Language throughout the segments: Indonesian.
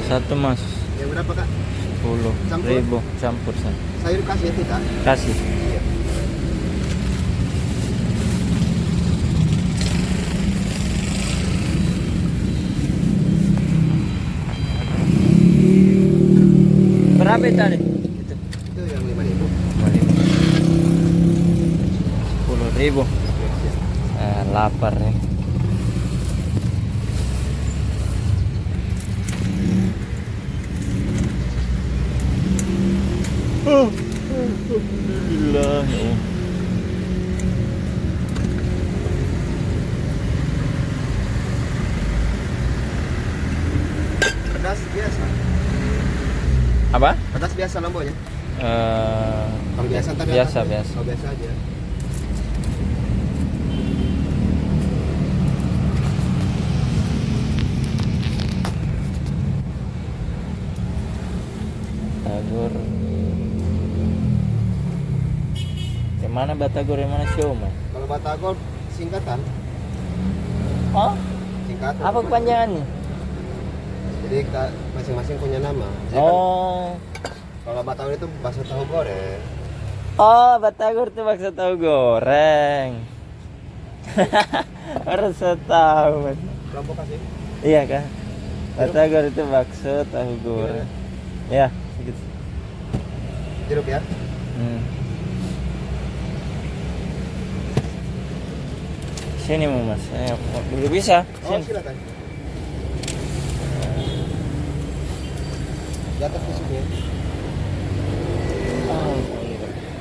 Satu mas. Yang berapa kak? 10.000 campur saya. Sayur kasih tidak? Kasih. Iya. Berapa tadi? Itu yang 5.000. 10.000. Lapar nih. Alhamdulillah ya Allah. Pedas biasa. Apa? Pedas biasa lomboknya. Eh, Kalau biasa ntar biasa atasnya. biasa. Kalau biasa aja. Batagor. Yang mana Batagor, yang mana siomay? Kalau batagor singkatan. Oh, Singkatan. apa kepanjangannya? Jadi kita masing-masing punya nama. Jadi kan Oh, kalau batagor itu bakso tahu goreng. oh Batagor tuh bakso tahu goreng. Harus tahu. Kelompok kasih. Iya kan? Batagor itu bakso tahu goreng. Ya, segitu. Jeruk ya. Sini mau mas, dulu bisa. Oh Sini. silakan. Di atas tusuknya.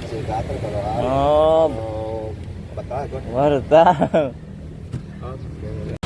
Singkatan kalau ada. Oh, Oh, batagor. baru tahu. Oh, oke.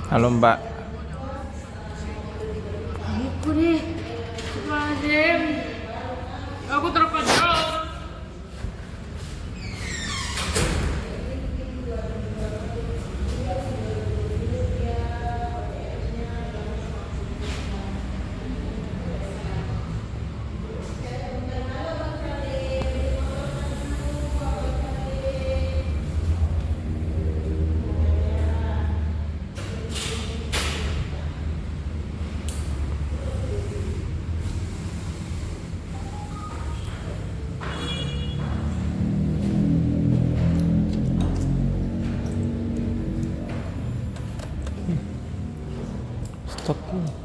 Halo Mbak. Aku deh, Astagfirullahaladzim. Aku terpejam. Stop.